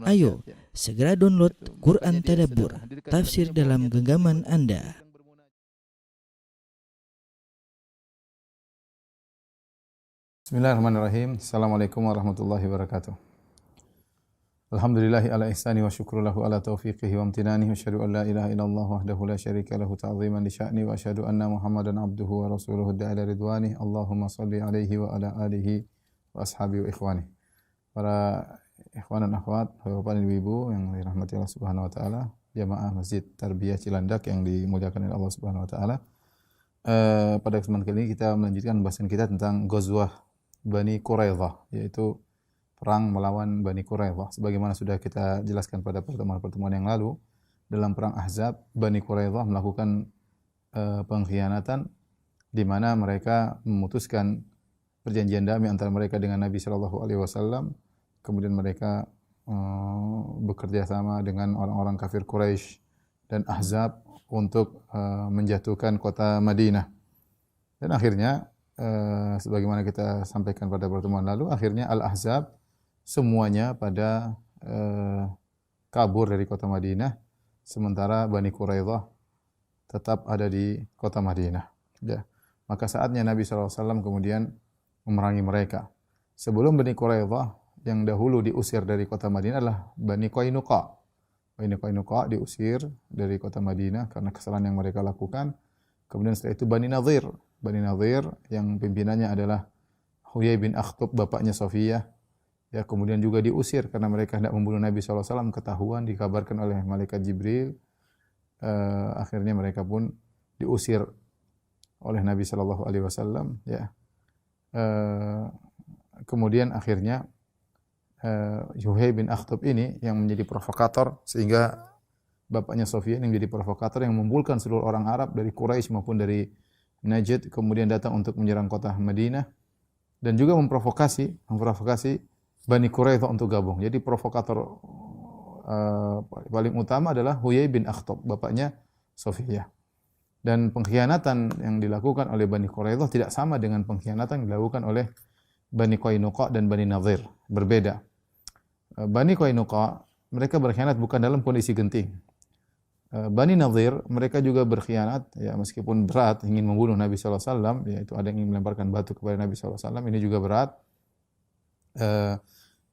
Ayo, segera download Quran Tadabbur, tafsir dalam genggaman Anda. Bismillahirrahmanirrahim. Assalamualaikum warahmatullahi wabarakatuh. Alhamdulillahi ala ihsani wa syukru lahu ala taufiqihi wa amtinani wa asyhadu an la ilaha illallah wahdahu la syarika lahu ta'ziman li sya'ni wa asyhadu anna Muhammadan abduhu wa rasuluhu da'ila ridwani. Allahumma salli alaihi wa ala alihi wa ashabihi wa ikhwani. Para ikhwan dan akhwat, bapak dan ibu yang dirahmati Allah Subhanahu wa taala, jamaah Masjid Tarbiyah Cilandak yang dimuliakan oleh Allah Subhanahu wa taala. Pada kesempatan kali ini kita melanjutkan pembahasan kita tentang Ghazwah Bani Quraidah, yaitu perang melawan Bani Quraidah. Sebagaimana sudah kita jelaskan pada pertemuan-pertemuan yang lalu, dalam perang Ahzab, Bani Quraidah melakukan pengkhianatan di mana mereka memutuskan perjanjian damai antara mereka dengan Nabi sallallahu alaihi wasallam. Kemudian mereka bekerja sama dengan orang-orang kafir Quraisy dan Ahzab untuk menjatuhkan kota Madinah. Dan akhirnya sebagaimana kita sampaikan pada pertemuan lalu, akhirnya Al-Ahzab semuanya pada kabur dari kota Madinah, sementara Bani Quraidah tetap ada di kota Madinah. Ya. Maka saatnya Nabi SAW kemudian memerangi mereka. Sebelum Bani Quraidah, yang dahulu diusir dari kota Madinah adalah Bani Qainuqa. Bani Qainuqa diusir dari kota Madinah karena kesalahan yang mereka lakukan. Kemudian setelah itu Bani Nadhir. Bani Nadhir yang pimpinannya adalah Huyai bin Akhtab, bapaknya Safiyah. Ya, kemudian juga diusir karena mereka hendak membunuh Nabi SAW. Ketahuan, dikabarkan oleh malaikat Jibril. Akhirnya mereka pun diusir oleh Nabi SAW. Ya. Kemudian akhirnya Huyai bin Akhtab ini yang menjadi provokator, sehingga bapaknya Safiyah yang menjadi provokator yang mengumpulkan seluruh orang Arab dari Quraisy maupun dari Najd, kemudian datang untuk menyerang kota Madinah dan juga memprovokasi Bani Quraidah untuk gabung. Jadi provokator paling utama adalah Huyai bin Akhtab, bapaknya Safiyah. Dan pengkhianatan yang dilakukan oleh Bani Quraidah tidak sama dengan pengkhianatan yang dilakukan oleh Bani Qainuqa dan Bani Nadhir, berbeda. Bani Qainuqa mereka berkhianat bukan dalam kondisi genting. Bani Nadhir mereka juga berkhianat, ya meskipun berat, ingin membunuh Nabi SAW, yaitu ada yang ingin melemparkan batu kepada Nabi SAW, ini juga berat.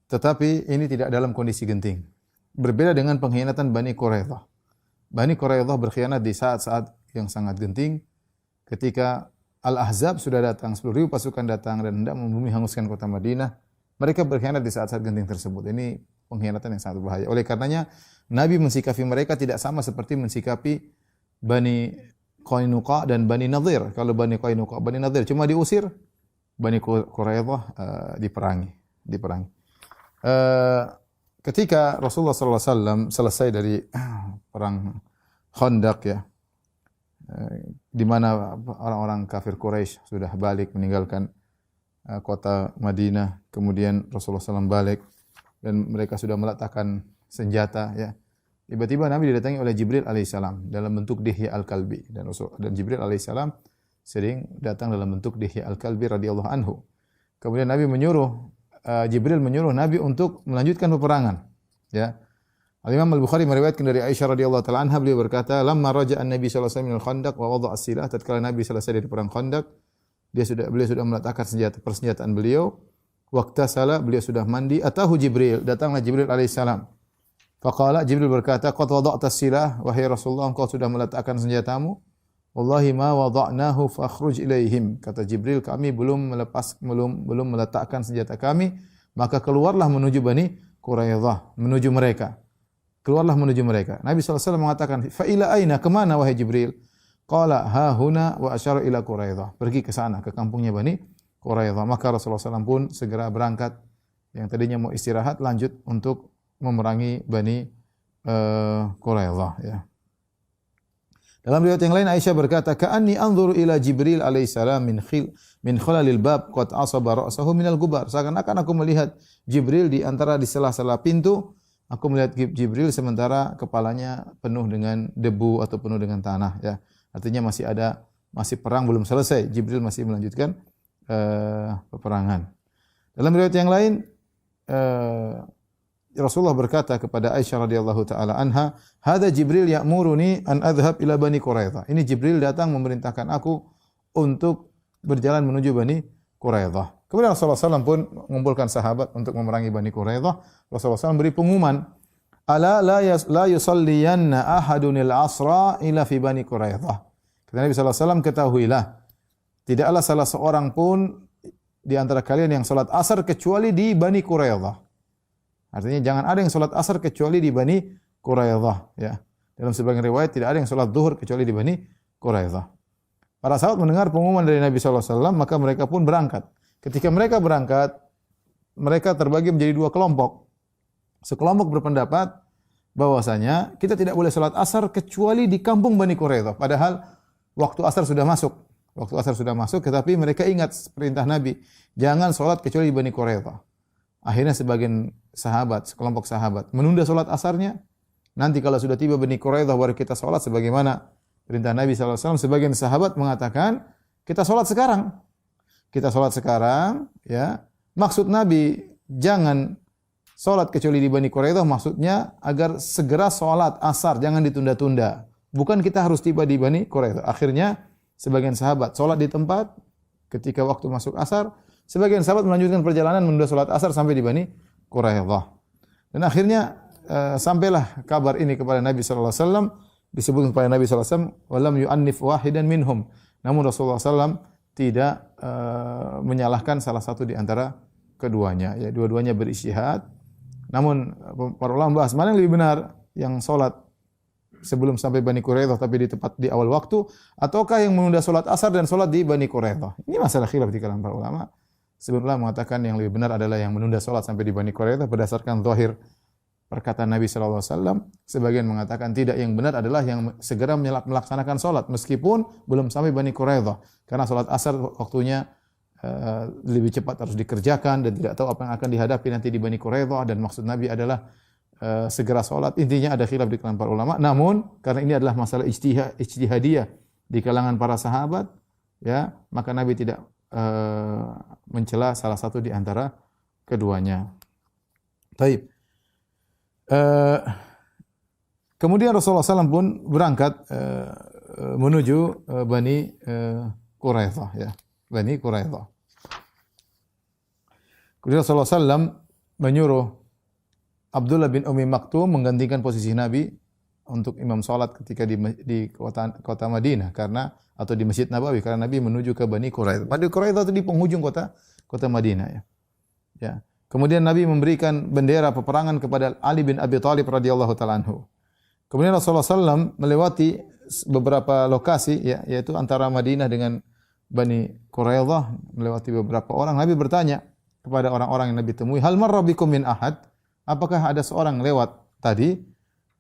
Tetapi ini tidak dalam kondisi genting. Berbeda dengan pengkhianatan Bani Quraidah. Bani Quraidah berkhianat di saat-saat yang sangat genting, ketika Al-Ahzab sudah datang, 10.000 pasukan datang dan hendak membumi hanguskan kota Madinah. Mereka berkhianat di saat-saat genting tersebut. Ini pengkhianatan yang sangat berbahaya. Oleh karenanya, Nabi mensikapi mereka tidak sama seperti mensikapi Bani Qainuqa dan Bani Nadhir. Kalau Bani Qainuqa, Bani Nadhir cuma diusir, Bani Quraidah diperangi. Ketika Rasulullah SAW selesai dari perang Khandaq, ya, di mana orang-orang kafir Quraisy sudah balik meninggalkan kota Madinah, kemudian Rasulullah SAW balik dan mereka sudah meletakkan senjata, ya. Tiba-tiba Nabi didatangi oleh Jibril alaihissalam dalam bentuk Dihya al-Kalbi, dan Jibril alaihissalam sering datang dalam bentuk Dihya al-Kalbi radhiyallahu anhu. Kemudian Jibril menyuruh Nabi untuk melanjutkan peperangan, ya. Al-Imam Al-Bukhari meriwayatkan dari Aisyah radhiyallahu taala anha, beliau berkata, "Lamma raja'a an-Nabi sallallahu alaihi wasallam min al-Khandaq wa wada'a as-silah." Tatkala Nabi selesai dari perang Khandaq, beliau sudah meletakkan persenjataan beliau. Waqtasala, beliau sudah mandi. Atahu Jibril, datanglah Jibril alaihi salam. Faqala, Jibril berkata, "Qad wada'ta as-silah, wahai Rasulullah, engkau sudah meletakkan senjatamu." "Wallahi ma wada'nahu fakhruj ilaihim." Kata Jibril, kami belum meletakkan senjata kami, maka keluarlah menuju Bani Quraidah, menuju mereka. Keluarlah menuju mereka. Nabi SAW mengatakan, "Fa ila aina?" Kemana wahai Jibril? Qala ha huna wa asyara ila Quraidah. Pergi ke sana, ke kampungnya Bani Quraidah. Maka Rasulullah SAW pun segera berangkat. Yang tadinya mau istirahat, lanjut untuk memerangi Bani Quraidah, ya. Dalam riwayat yang lain Aisyah berkata, "Ka'anni anzuru ila Jibril alaihissalam min khalalil bab qad asaba ra'sahu minal gubar." Seakan-akan aku melihat Jibril di sela-sela pintu. Aku melihat Jibril sementara kepalanya penuh dengan debu atau penuh dengan tanah, ya. Artinya masih perang belum selesai. Jibril masih melanjutkan peperangan. Dalam riwayat yang lain Rasulullah berkata kepada Aisyah radhiyallahu taala anha, "Hadza Jibril ya'muruni an adhhab ila Bani Quraidah." Ini Jibril datang memerintahkan aku untuk berjalan menuju Bani Quraidah. Kemudian Rasulullah SAW pun mengumpulkan sahabat untuk memerangi Bani Quraidah. Rasulullah SAW beri pengumuman, "Ala la yusalliyanna ahadunil asra ila fi Bani Quraidah." Kata Nabi SAW, ketahuilah, tidaklah salah seorang pun di antara kalian yang salat asar kecuali di Bani Quraidah. Artinya jangan ada yang salat asar kecuali di Bani Quraidah, ya. Dalam sebagian riwayat tidak ada yang salat zuhur kecuali di Bani Quraidah. Para sahabat mendengar pengumuman dari Nabi SAW, maka mereka pun berangkat. Ketika mereka berangkat, mereka terbagi menjadi dua kelompok. Sekelompok berpendapat bahwasanya kita tidak boleh salat asar kecuali di kampung Bani Quraidah. Padahal waktu asar sudah masuk. Waktu asar sudah masuk, tetapi mereka ingat perintah Nabi, jangan salat kecuali di Bani Quraidah. Akhirnya sebagian sahabat, sekelompok sahabat menunda salat asarnya. Nanti kalau sudah tiba Bani Quraidah baru kita salat sebagaimana perintah Nabi SAW. Sebagian sahabat mengatakan, kita salat sekarang. Kita salat sekarang, ya. Maksud Nabi, jangan salat kecuali di Bani Quraidah, maksudnya agar segera salat asar, jangan ditunda-tunda. Bukan kita harus tiba di Bani Quraidah. Akhirnya sebagian sahabat salat di tempat ketika waktu masuk asar, sebagian sahabat melanjutkan perjalanan menunda salat asar sampai di Bani Quraidah. Dan akhirnya sampailah kabar ini kepada Nabi sallallahu alaihi wasallam, disebutkan kepada Nabi sallallahu alaihi wasallam, "Walam yu'annif wahidan minhum." Namun Rasulullah SAW tidak menyalahkan salah satu di antara keduanya, ya, dua-duanya berijtihad. Namun para ulama bahas mana yang lebih benar, yang salat sebelum sampai Bani Quraidah tapi di tepat di awal waktu, ataukah yang menunda salat asar dan salat di Bani Quraidah. Ini masalah khilaf di kalangan para ulama. Sebagian ulama mengatakan yang lebih benar adalah yang menunda salat sampai di Bani Quraidah berdasarkan zahir perkataan Nabi sallallahu alaihi wasallam. Sebagian mengatakan tidak, yang benar adalah yang segera melaksanakan salat meskipun belum sampai Bani Quraidah, karena salat asar waktunya lebih cepat harus dikerjakan dan tidak tahu apa yang akan dihadapi nanti di Bani Quraidah, dan maksud Nabi adalah segera salat. Intinya ada khilaf di kalangan para ulama. Namun karena ini adalah masalah ijtihadiyah di kalangan para sahabat, ya, maka Nabi tidak mencela salah satu di antara keduanya. Baik. Kemudian Rasulullah SAW pun berangkat menuju Bani Quraidah, ya, Bani Quraidah. Kemudian Rasulullah SAW menyuruh Abdullah bin Ummi Maktum menggantikan posisi Nabi untuk imam salat ketika di kota Madinah, karena atau di Masjid Nabawi, karena Nabi menuju ke Bani Quraidah. Bani Quraidah itu di penghujung kota Madinah, ya. Ya. Kemudian Nabi memberikan bendera peperangan kepada Ali bin Abi Thalib radhiyallahu taala anhu. Kemudian Rasulullah SAW melewati beberapa lokasi, ya, yaitu antara Madinah dengan Bani Quraidah, melewati beberapa orang. Nabi bertanya kepada orang-orang yang Nabi temui, "Hal marra bikum min ahad?" Apakah ada seorang lewat tadi?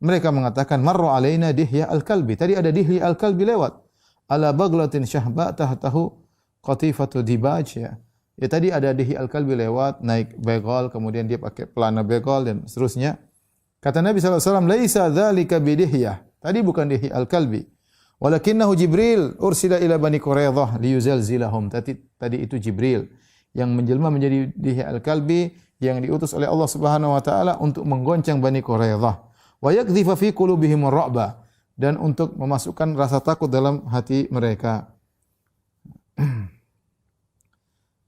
Mereka mengatakan, "Marra alaina Dihya al-Kalbi." Tadi ada Dihya al-Kalbi lewat. Ala baglatin syahba tahtahu qatifatu dibaj, ya. Ya, tadi ada Dihya al-Kalbi lewat, naik begal, kemudian dia pakai pelana begal dan seterusnya. Kata Nabi SAW, "Laisa dzalika bi Dihya." Tadi bukan Dihya al-Kalbi. Walakinnahu Jibril ursila ila Bani Quraidah liyuzalzilahum. Tadi itu Jibril yang menjelma menjadi Dihya al-Kalbi, yang diutus oleh Allah Subhanahu wa taala untuk menggoncang Bani Quraidah. Wa yakdhifa fi qulubihim ar-ra'ba, dan untuk memasukkan rasa takut dalam hati mereka.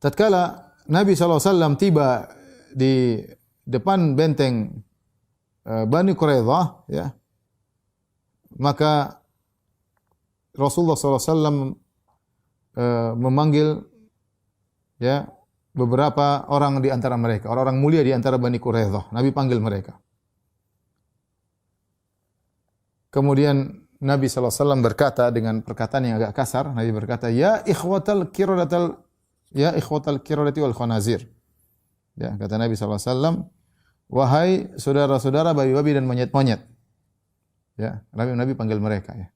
Tatkala Nabi SAW tiba di depan benteng Bani Quraidah, ya, maka Rasulullah SAW memanggil, ya, beberapa orang di antara mereka, orang-orang mulia di antara Bani Quraidah. Nabi panggil mereka. Kemudian Nabi SAW berkata dengan perkataan yang agak kasar. Nabi berkata, "Ya ikhwatal kiradati wal khanazir." Ya, kata Nabi SAW, "Wahai saudara-saudara babi-babi dan monyet-monyet." Ya, Nabi panggil mereka, ya.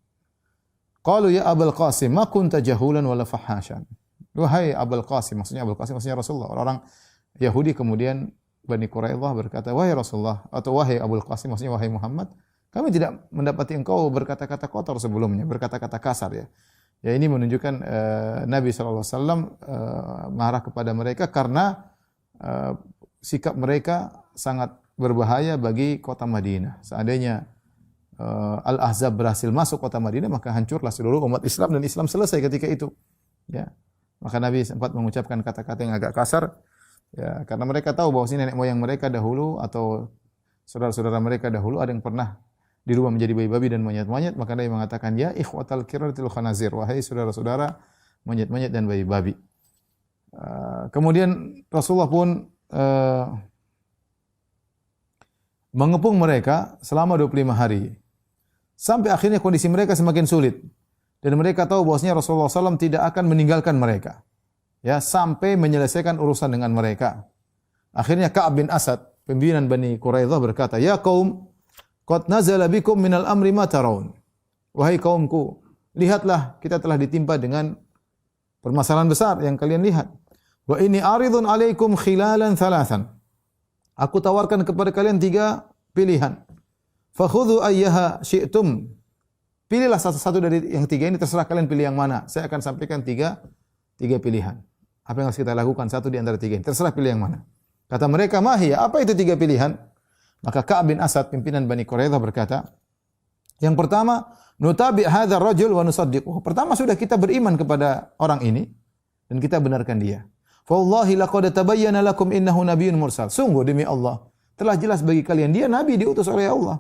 Qalu ya Abul Qasim, ma kunta jahulan wala fahasyan. Wahai Abul Qasim, maksudnya Abul Qasim maksudnya Rasulullah. Orang Yahudi kemudian Bani Quraidah berkata, "Wahai Rasulullah," atau "Wahai Abul Qasim," maksudnya wahai Muhammad, "kami tidak mendapati engkau berkata-kata kotor sebelumnya, berkata-kata kasar," ya. Ya, ini menunjukkan Nabi SAW marah kepada mereka karena sikap mereka sangat berbahaya bagi kota Madinah. Seandainya Al-Ahzab berhasil masuk kota Madinah, maka hancurlah seluruh umat Islam dan Islam selesai ketika itu. Ya. Maka Nabi sempat mengucapkan kata-kata yang agak kasar, ya, karena mereka tahu bahwa nenek moyang mereka dahulu atau saudara-saudara mereka dahulu ada yang pernah dirubah menjadi babi-babi dan monyet-monyet, maka Nabi mengatakan, ya ikhwatal kiraratil khanazir, wahai saudara-saudara monyet-monyet dan babi-babi. Kemudian Rasulullah pun mengepung mereka selama 25 hari. Sampai akhirnya kondisi mereka semakin sulit. Dan mereka tahu bahwasanya Rasulullah SAW tidak akan meninggalkan mereka. Ya, sampai menyelesaikan urusan dengan mereka. Akhirnya Ka'ab bin Asad, pimpinan Bani Quraidah berkata, ya qaum, qad nazala bikum minal amri ma tarawun. Wahai kaumku, lihatlah kita telah ditimpa dengan permasalahan besar yang kalian lihat. Wa inni aridun alaikum khilalan thalathan. Aku tawarkan kepada kalian 3 pilihan. Fakhudhu ayyaha syi'tum. Pilihlah satu-satu dari yang 3 ini, terserah kalian pilih yang mana. Saya akan sampaikan 3 pilihan. Apa yang harus kita lakukan satu di antara 3 ini? Terserah pilih yang mana. Kata mereka, "Mahiyya?" Apa itu 3 pilihan? Maka Ka'ab bin Asad, pimpinan Bani Quraidah berkata, yang pertama, nutabi' hadzal rajul wa nusaddiquhu. Pertama sudah kita beriman kepada orang ini dan kita benarkan dia. Fa wallahi laqad tabayyana lakum innahu nabiyyun mursal. Sungguh demi Allah, telah jelas bagi kalian dia nabi diutus oleh Allah.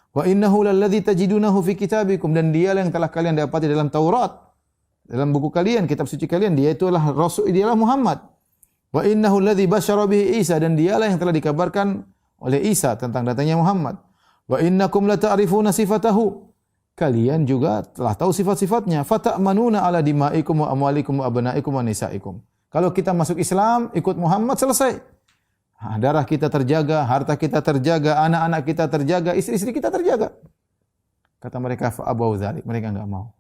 Wa innahu lalladzi tajidunahu fi kitabikum, dan dialah yang telah kalian dapati dalam Taurat, dalam buku kalian, kitab suci kalian, dia itulah Rasul, dialah Muhammad. Wa innahu alladzi basyara bihi Isa, dan dialah yang telah dikabarkan oleh Isa tentang datangnya Muhammad. Wa innakum la ta'rifuna sifatahu, kalian juga telah tahu sifat-sifatnya. Fata'manuna ala dimaikum wa amwalikum wa abnaikum wa nisaikum. Kalau kita masuk Islam, ikut Muhammad, selesai. Darah kita terjaga, harta kita terjaga, anak-anak kita terjaga, istri-istri kita terjaga. Kata mereka, fa'abau dzalik. Mereka enggak mau.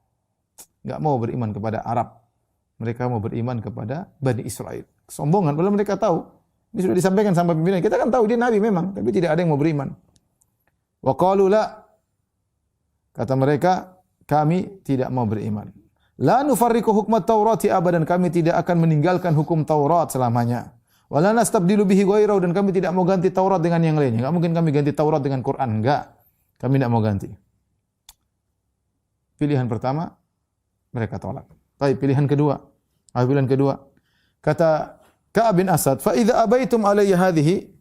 Enggak mau beriman kepada Arab. Mereka mau beriman kepada Bani Israel. Kesombongan, padahal mereka tahu. Ini sudah disampaikan sama pimpinan. Kita kan tahu dia nabi memang, tapi tidak ada yang mau beriman. Wa qalu la. Kata mereka, kami tidak mau beriman. La nufarriqu hukmat Taurati abadan, kami tidak akan meninggalkan hukum Taurat selamanya. Wala nastabdilu bihi ghairahu, dan kami tidak mau ganti Taurat dengan yang lainnya. Enggak mungkin kami ganti Taurat dengan Quran, enggak. Kami tidak mau ganti. Pilihan pertama mereka tolak. Baik, pilihan kedua. Pilihan kedua. Kata Ka'ab bin Asad, "Fa idza abaitum alayya hadhihi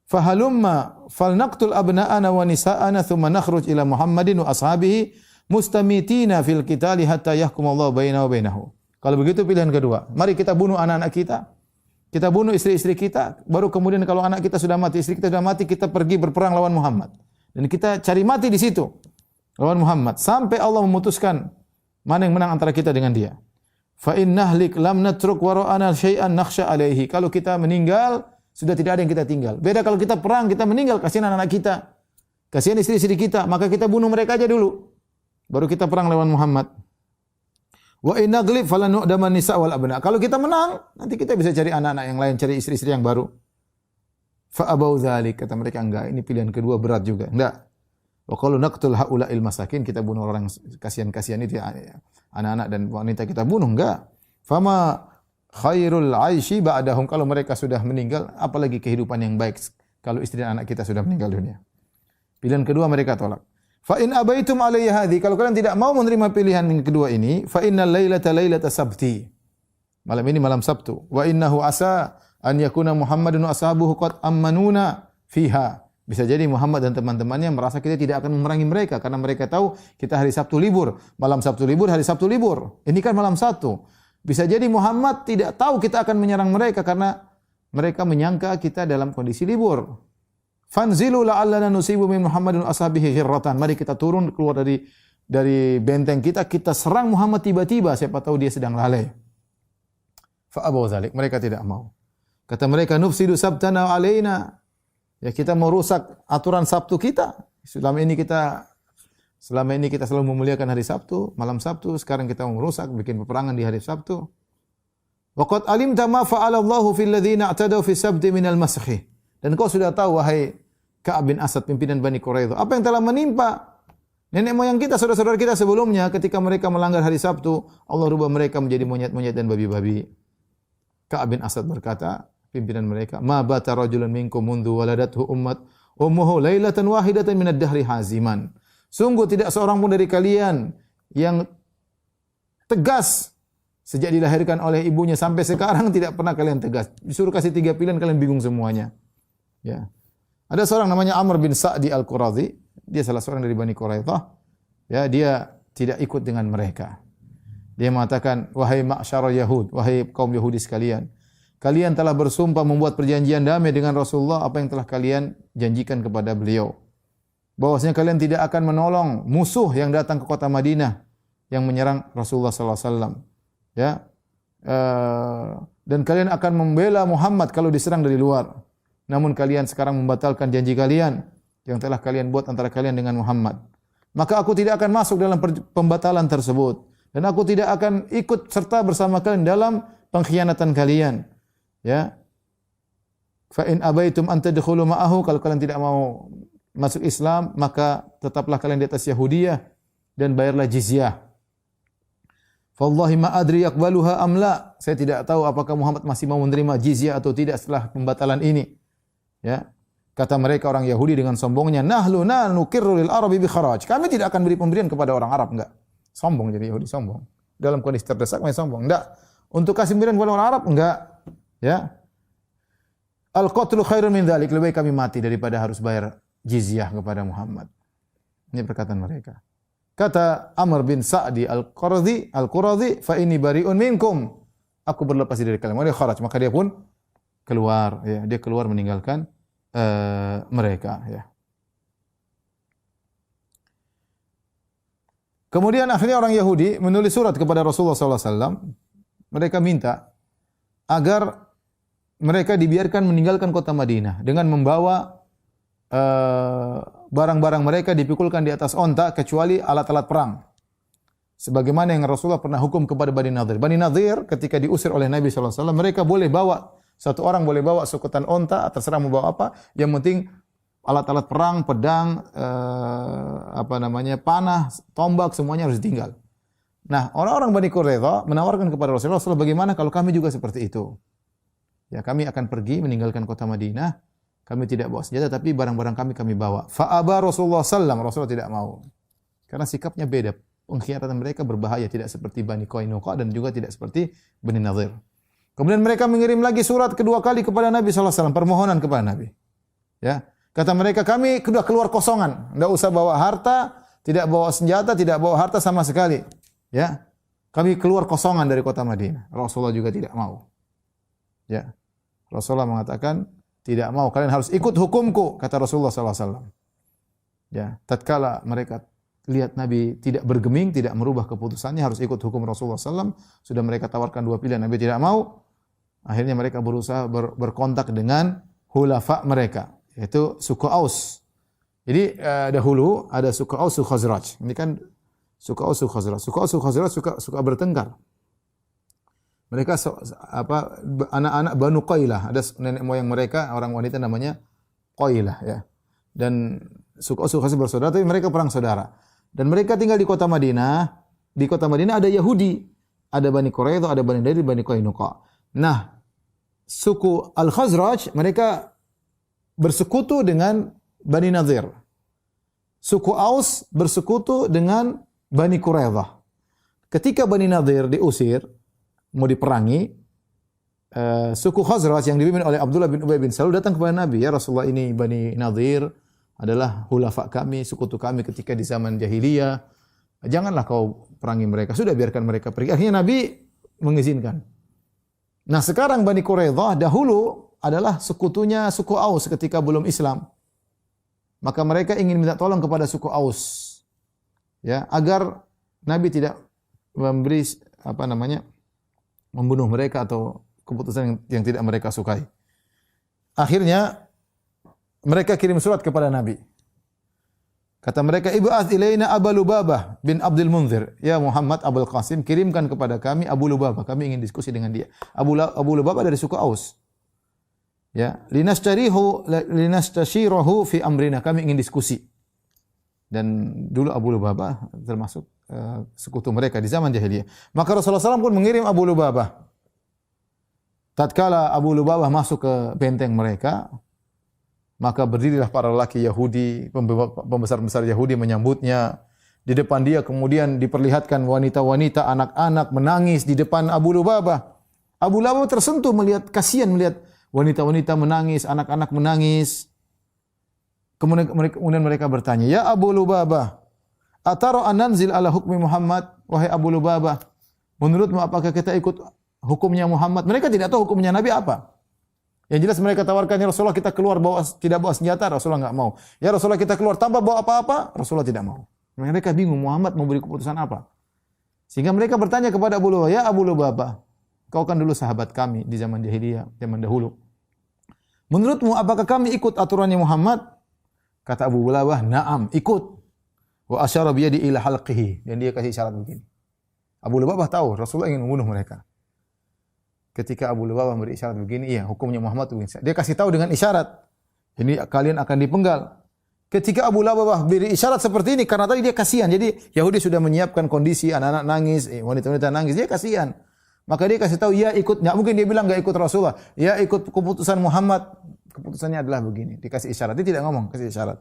fahalumma falnaqtul abna'ana wa nisa'ana thumma nakhruj ila Muhammadin wa ashabihi mustamitina fil qitali hatta yahkumallahu bainana wa bainahu." Kalau begitu pilihan kedua, mari kita bunuh anak-anak kita. Kita bunuh istri-istri kita, baru kemudian kalau anak kita sudah mati, istri kita sudah mati, kita pergi berperang lawan Muhammad. Dan kita cari mati di situ, lawan Muhammad, sampai Allah memutuskan mana yang menang antara kita dengan dia. Fa innahlik lam natruk wara'ana syai'an nakhsha alaihi. Kalau kita meninggal, sudah tidak ada yang kita tinggal. Beda kalau kita perang, kita meninggal, kasihan anak-anak kita, kasihan istri-istri kita, maka kita bunuh mereka aja dulu, baru kita perang lawan Muhammad. Wa inna ghlib falan nu'daman nisa wal abna. Kalau kita menang, nanti kita bisa cari anak-anak yang lain, cari istri-istri yang baru. Fa abau dzalik, kata mereka, enggak, ini pilihan kedua berat juga. Enggak. Wa qalu naqtul haula'il masakin, kita bunuh orang kasihan-kasihan itu, anak-anak dan wanita kita bunuh, enggak. Fama khairul aishi ba'dahum, kalau mereka sudah meninggal, apalagi kehidupan yang baik kalau istri dan anak kita sudah meninggal dunia. Pilihan kedua mereka tolak. Fa in abaitum alayya hadhi, kalau kalian tidak mau menerima pilihan yang kedua ini, fa innal lailata lailata sabti. Malam ini malam Sabtu. Wa innahu asa an yakuna Muhammadun wa ashabuhu qad ammanuna fiha. Bisa jadi Muhammad dan teman-temannya merasa kita tidak akan memerangi mereka karena mereka tahu kita hari Sabtu libur. Malam Sabtu libur, hari Sabtu libur. Ini kan malam Sabtu. Bisa jadi Muhammad tidak tahu kita akan menyerang mereka karena mereka menyangka kita dalam kondisi libur. Fanzilu la'allana nusibu min Muhammadin ashabihi ghirratan. Mari kita turun keluar dari benteng kita, kita serang Muhammad tiba-tiba, siapa tahu dia sedang lalai. Fa abaw dzalik, mereka tidak mau. Kata mereka, nufsidu sabtana alaina. Ya, kita mau rusak aturan Sabtu kita. Selama ini kita selalu memuliakan hari Sabtu, malam Sabtu, sekarang kita mau merusak, bikin peperangan di hari Sabtu. Wa qad alimta ma fa'ala Allahu fil ladzina i'tadaw fi sabti minal masakhi. Dan kau sudah tahu, wahai Ka'ab bin Asad, pimpinan Bani Quraidah, apa yang telah menimpa nenek moyang kita, saudara-saudara kita sebelumnya ketika mereka melanggar hari Sabtu, Allah rubah mereka menjadi monyet-monyet dan babi-babi. Ka'ab bin Asad berkata, pimpinan mereka, ma bata rajulun minkum mundu waladathu ummat ummuhu lailatan wahidatan min ad-dahri haziman. Sungguh tidak seorang pun dari kalian yang tegas sejak dilahirkan oleh ibunya sampai sekarang tidak pernah kalian tegas. Disuruh kasih 3 pilihan kalian bingung semuanya. Ya. Ada seorang namanya Amr bin Sa'di Al-Quradhi, dia salah seorang dari Bani Quraidah. Ya, dia tidak ikut dengan mereka. Dia mengatakan, wahai ma'syar Yahud, wahai kaum Yahudi sekalian, kalian telah bersumpah membuat perjanjian damai dengan Rasulullah apa yang telah kalian janjikan kepada beliau. Bahwasanya kalian tidak akan menolong musuh yang datang ke kota Madinah yang menyerang Rasulullah sallallahu alaihi wasallam. Ya. Dan kalian akan membela Muhammad kalau diserang dari luar. Namun kalian sekarang membatalkan janji kalian yang telah kalian buat antara kalian dengan Muhammad. Maka aku tidak akan masuk dalam pembatalan tersebut. Dan aku tidak akan ikut serta bersama kalian dalam pengkhianatan kalian. Ya. Fa in abaitum an tadkhulu ma'ahu, kalau kalian tidak mau masuk Islam, maka tetaplah kalian di atas Yahudiyah dan bayarlah jizyah. Fallahi ma adri yaqbaluha am la. Saya tidak tahu apakah Muhammad masih mau menerima jizyah atau tidak setelah pembatalan ini. Ya. Kata mereka orang Yahudi dengan sombongnya, nahlu nukirru lil arabi bi kharaj. Kami tidak akan beri pemberian kepada orang Arab, enggak. Sombong jadi Yahudi, sombong. Dalam kondisi terdesak masih sombong. Enggak. Untuk kasih pemberian kepada orang Arab, enggak. Ya. Al-qatlu khairun min dzalik. Lebih baik kami mati daripada harus bayar jizyah kepada Muhammad. Ini perkataan mereka. Kata Amr bin Sa'di Al-Quradhi, fa inni bari'un minkum. Aku berlepas diri dari kalian. Dia kharaj, maka dia pun keluar, ya. Dia keluar meninggalkan mereka, ya. Kemudian akhirnya orang Yahudi menulis surat kepada Rasulullah SAW. Mereka minta agar mereka dibiarkan meninggalkan kota Madinah dengan membawa barang-barang mereka dipikulkan di atas onta kecuali alat-alat perang. Sebagaimana yang Rasulullah pernah hukum kepada Bani Nadir. Bani Nadir ketika diusir oleh Nabi SAW, mereka boleh bawa, satu orang boleh bawa sukutan onta, terserah mau bawa apa, yang penting alat-alat perang, pedang, panah, tombak, semuanya harus ditinggal. Nah, orang-orang Bani Quraidah menawarkan kepada Rasulullah SAW, bagaimana kalau kami juga seperti itu? Ya, kami akan pergi meninggalkan kota Madinah, kami tidak bawa senjata, tapi barang-barang kami bawa. Fa'aba Rasulullah SAW, Rasulullah tidak mau. Karena sikapnya beda. Pengkhianatan mereka berbahaya, tidak seperti Bani Qainuqa dan juga tidak seperti Bani Nadir. Kemudian mereka mengirim lagi surat kedua kali kepada Nabi SAW, permohonan kepada Nabi. Ya, kata mereka, kami sudah keluar kosongan, tidak usah bawa harta, tidak bawa senjata, tidak bawa harta sama sekali. Ya, kami keluar kosongan dari kota Madinah. Rasulullah juga tidak mau. Ya, Rasulullah mengatakan, tidak mau, kalian harus ikut hukumku, kata Rasulullah SAW. Ya, tatkala mereka lihat Nabi tidak bergeming, tidak merubah keputusannya, harus ikut hukum Rasulullah SAW. Sudah mereka tawarkan 2 pilihan, Nabi tidak mau. Akhirnya mereka berusaha berkontak dengan hulafa mereka, yaitu suku Aus. Jadi dahulu ada suku Aus, suku Khazraj. Ini kan suku Aus, suku Khazraj. Suku Aus, suku Khazraj suka bertengkar. Mereka anak-anak Banu Qailah, ada nenek moyang mereka, orang wanita namanya Qailah, ya. Dan suku Aus, suku Khazraj bersaudara, tapi mereka perang saudara. Dan mereka tinggal di kota Madinah. Di kota Madinah ada Yahudi, ada Bani Quraidah, ada Bani Nadir, Bani Qainuqa. Nah, suku Al-Khazraj mereka bersekutu dengan Bani Nadir. Suku Aus bersekutu dengan Bani Quraidah. Ketika Bani Nadir diusir, mau diperangi, suku Khazraj yang dipimpin oleh Abdullah bin Ubay bin Salul datang kepada Nabi, ya Rasulullah, ini Bani Nadir adalah hulafa kami, sekutu kami ketika di zaman jahiliyah. Janganlah kau perangi mereka. Sudah biarkan mereka pergi. Akhirnya Nabi mengizinkan. Nah, sekarang Bani Quraidah dahulu adalah sekutunya suku Aus ketika belum Islam. Maka mereka ingin minta tolong kepada suku Aus, ya, agar Nabi tidak memberi membunuh mereka atau keputusan yang tidak mereka sukai. Akhirnya mereka kirim surat kepada Nabi. Kata mereka, "Ib'ats ilaina Abu Lubabah bin Abdul Munzir." Ya Muhammad, Abul Qasim, kirimkan kepada kami Abu Lubabah. Kami ingin diskusi dengan dia. Abu Lubabah dari suku Aus. Ya, linastashirahu fi amrina. Kami ingin diskusi. Dan dulu Abu Lubabah termasuk sekutu mereka di zaman jahiliyah. Maka Rasulullah SAW pun mengirim Abu Lubabah. Tatkala Abu Lubabah masuk ke benteng mereka, Maka berdirilah para lelaki Yahudi, pembesar-pembesar Yahudi menyambutnya. Di depan dia kemudian diperlihatkan wanita-wanita, anak-anak menangis di depan Abu Lubabah. Abu Lubabah tersentuh melihat, kasihan melihat wanita-wanita menangis, anak-anak menangis. Kemudian mereka bertanya, "Ya Abu Lubabah, atara ananzil ala hukmi Muhammad?" Wahai Abu Lubabah, menurutmu apakah kita ikut hukumnya Muhammad? Mereka tidak tahu hukumnya Nabi apa. Yang jelas mereka tawarkan, "Ya Rasulullah, kita keluar tidak bawa senjata." Rasulullah enggak mau. "Ya Rasulullah, kita keluar tanpa bawa apa-apa." Rasulullah tidak mau. Mereka bingung Muhammad mau beri keputusan apa. Sehingga mereka bertanya kepada Abu Lubabah, "Ya Abu Lubabah, kau kan dulu sahabat kami di zaman jahiliyah, zaman dahulu. Menurutmu apakah kami ikut aturannya Muhammad?" Kata Abu Lubabah, "Na'am, ikut." Wa asyara bi yadi ila halqihi, dan dia kasih isyarat begini. Abu Lubabah tahu Rasulullah ingin membunuh mereka. Ketika Abu Lubabah beri isyarat begini, iya, hukumnya Muhammad begini. Dia kasih tahu dengan isyarat, ini kalian akan dipenggal. Ketika Abu Lubabah beri isyarat seperti ini, karena tadi dia kasihan. Jadi Yahudi sudah menyiapkan kondisi anak-anak nangis, wanita-wanita nangis, dia kasihan. Maka dia kasih tahu, ya ikut. Nggak mungkin dia bilang nggak ikut Rasulullah. Ya ikut keputusan Muhammad. Keputusannya adalah begini. Dikasih isyarat. Dia tidak ngomong, kasih isyarat.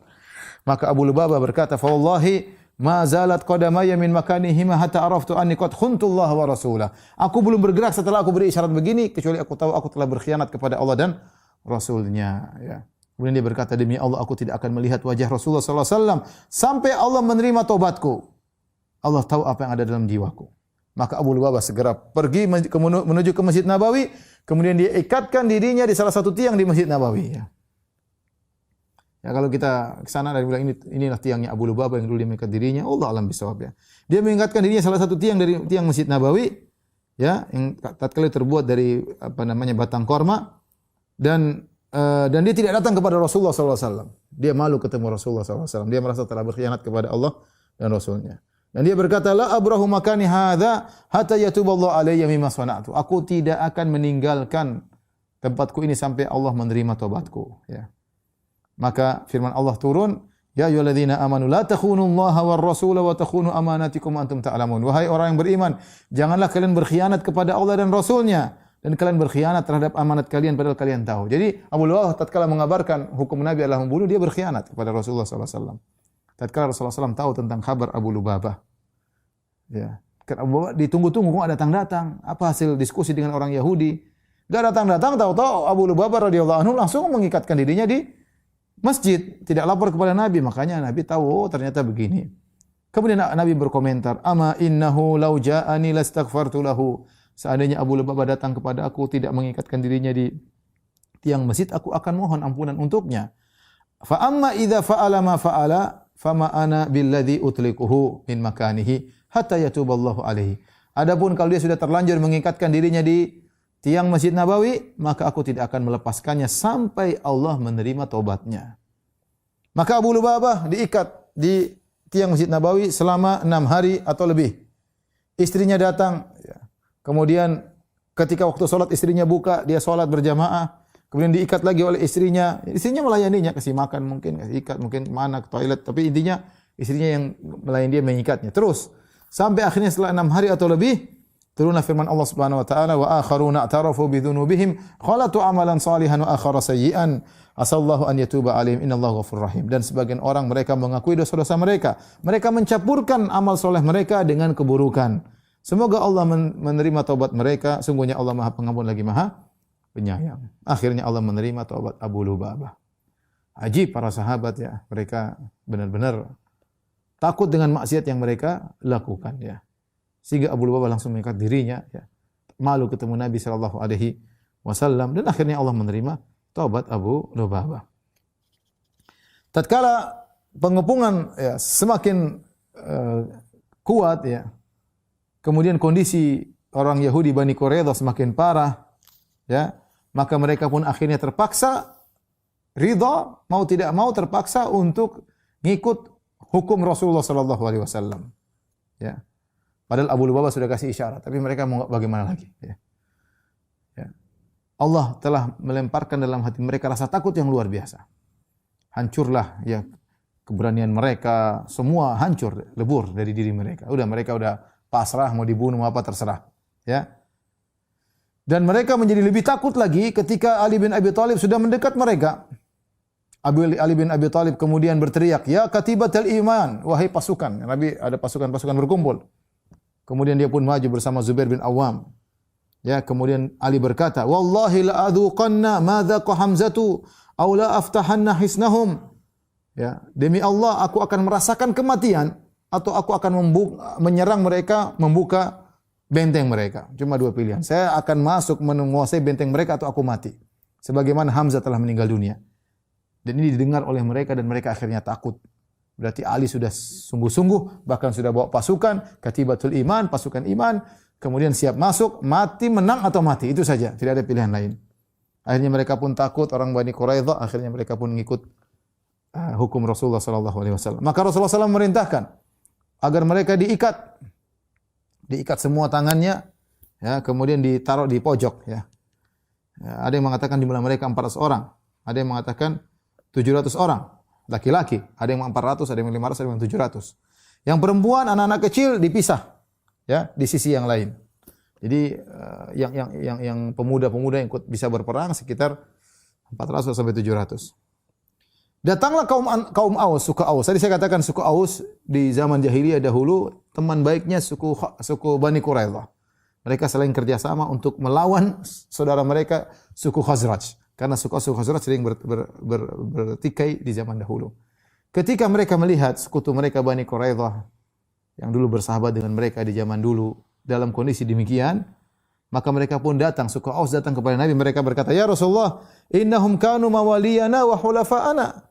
Maka Abu Lubabah berkata, "Fa wallahi ma zalat qadamaya min makanihima hatta araftu anni qad khuntullah wa rasulah." Aku belum bergerak setelah aku beri isyarat begini, kecuali aku tahu aku telah berkhianat kepada Allah dan Rasulnya. Ya. Kemudian dia berkata, "Demi Allah, aku tidak akan melihat wajah Rasulullah sallallahu alaihi wasallam sampai Allah menerima taubatku. Allah tahu apa yang ada dalam jiwaku." Maka Abu Lubabah segera pergi menuju ke Masjid Nabawi, kemudian dia ikatkan dirinya di salah satu tiang di Masjid Nabawi. Ya, kalau kita ke sana dan bilang inilah tiangnya Abu Lubabah yang dulu dia mengikat dirinya, Allah alam bisawab ya. Dia mengikatkan dirinya salah satu tiang dari tiang Masjid Nabawi, ya, yang tatkala terbuat dari batang korma, dan dia tidak datang kepada Rasulullah SAW. Dia malu ketemu Rasulullah SAW. Dia merasa telah berkhianat kepada Allah dan Rasulnya. Dan dia berkata, "La abrahu makani hadza hatta yatuballahu alayya mimma sana'tu." Aku tidak akan meninggalkan tempatku ini sampai Allah menerima taubatku. Ya. Maka firman Allah turun, "Ya ayyuhalladzina amanu la takhunullaha war rasula wa takhunu amanatikum wa antum ta'lamun." Wahai orang yang beriman, janganlah kalian berkhianat kepada Allah dan Rasulnya, dan kalian berkhianat terhadap amanat kalian padahal kalian tahu. Jadi Abu Lubabah tatkala mengabarkan hukum Nabi adalah membunuh, dia berkhianat kepada Rasulullah sallallahu alaihi wasallam. Tatkala Rasulullah SAW tahu tentang kabar Abu Lubabah, ya, kan Abu Lubabah ditunggu-tunggu kok nggak datang-datang. Apa hasil diskusi dengan orang Yahudi? Enggak datang-datang, tahu-tahu Abu Lubabah radhiyallahu anhu langsung mengikatkan dirinya di masjid, tidak lapor kepada Nabi. Makanya Nabi tahu, oh ternyata begini. Kemudian Nabi berkomentar, "Ama innahu law ja'ani lastaghfartu lahu." Seandainya Abu Lubabah datang kepada aku tidak mengikatkan dirinya di tiang masjid, aku akan mohon ampunan untuknya. Fa amma idza fa'ala ma fa'ala fama ana billadzi utlikuhu min makanihi hatta yatuballahu alaihi. Adapun kalau dia sudah terlanjur mengikatkan dirinya di tiang Masjid Nabawi, maka aku tidak akan melepaskannya sampai Allah menerima taubatnya. Maka Abu Lubabah diikat di tiang Masjid Nabawi selama 6 hari atau lebih. Istrinya datang, kemudian ketika waktu sholat istrinya buka, dia sholat berjamaah, kemudian diikat lagi oleh istrinya. Istrinya melayaninya, kasih makan mungkin, kasih ikat mungkin kemana, ke toilet, tapi intinya istrinya yang melayani dia, mengikatnya. Terus sampai akhirnya setelah 6 hari atau lebih, turunlah firman Allah Subhanahu wa taala, "Wa akharuna i'tarafu bi dzunubihim khalatu amalan salihan wa akhara sayyi'an asallahu an yatuba 'alaihim innallaha ghafurur rahim." Dan sebagian orang mereka mengakui dosa-dosa mereka. Mereka mencampurkan amal soleh mereka dengan keburukan. Semoga Allah menerima taubat mereka. Sungguhnya Allah Maha Pengampun lagi Maha Penyayang. Akhirnya Allah menerima taubat Abu Lubabah. Ajib para sahabat ya. Mereka benar-benar takut dengan maksiat yang mereka lakukan ya. Sehingga Abu Lubabah langsung mengikat dirinya, ya, malu ketemu Nabi sallallahu alaihi wasallam, dan akhirnya Allah menerima taubat Abu Lubabah. Tatkala pengepungan ya semakin kuat ya, kemudian kondisi orang Yahudi Bani Quraidah semakin parah, ya, maka mereka pun akhirnya terpaksa ridha, mau tidak mau terpaksa untuk ngikut hukum Rasulullah sallallahu alaihi wasallam. Ya. Padahal Abu Lubabah sudah kasih isyarat, tapi mereka mau bagaimana lagi? Ya. Ya. Allah telah melemparkan dalam hati mereka rasa takut yang luar biasa. Hancurlah ya keberanian mereka, semua hancur, lebur dari diri mereka. Mereka udah pasrah, mau dibunuh mau apa terserah. Ya. Dan mereka menjadi lebih takut lagi ketika Ali bin Abi Thalib sudah mendekat mereka. Ali bin Abi Thalib kemudian berteriak, "Ya katibatal iman," wahai pasukan. Nabi ada pasukan-pasukan berkumpul. Kemudian dia pun maju bersama Zubair bin Awam. Ya, kemudian Ali berkata, "Wallahi la adzuqanna ma dzaqa Hamzatu aw la aftahanna hisnahum." Ya, demi Allah aku akan merasakan kematian atau aku akan menyerang mereka, membuka benteng mereka. Cuma dua pilihan. Saya akan masuk menguasai benteng mereka atau aku mati. Sebagaimana Hamzah telah meninggal dunia. Dan ini didengar oleh mereka dan mereka akhirnya takut. Berarti Ali sudah sungguh-sungguh, bahkan sudah bawa pasukan, katibatul iman, pasukan iman, kemudian siap masuk, mati, menang atau mati. Itu saja, tidak ada pilihan lain. Akhirnya mereka pun takut, orang Bani Quraidah, akhirnya mereka pun mengikut hukum Rasulullah SAW. Maka Rasulullah SAW memerintahkan agar mereka diikat semua tangannya, ya, kemudian ditaruh di pojok. Ya. Ada yang mengatakan jumlah mereka 400 orang, ada yang mengatakan 700 orang, laki-laki. Ada yang 400, ada yang 500, ada yang 700. Yang perempuan, anak-anak kecil dipisah, ya, di sisi yang lain. Jadi yang pemuda-pemuda yang ikut bisa berperang sekitar 400 sampai 700. Datanglah kaum Aus, suku Aus. Tadi saya katakan suku Aus di zaman jahiliyah dahulu teman baiknya suku Bani Quraidah. Mereka saling kerjasama untuk melawan saudara mereka suku Khazraj. Karena suku Khazraj sering bertikai di zaman dahulu. Ketika mereka melihat sekutu mereka Bani Quraidah yang dulu bersahabat dengan mereka di zaman dulu dalam kondisi demikian, maka mereka pun datang, suku Aus datang kepada Nabi, mereka berkata, "Ya Rasulullah, innahum kanu mawaliyana wa hulafa'ana."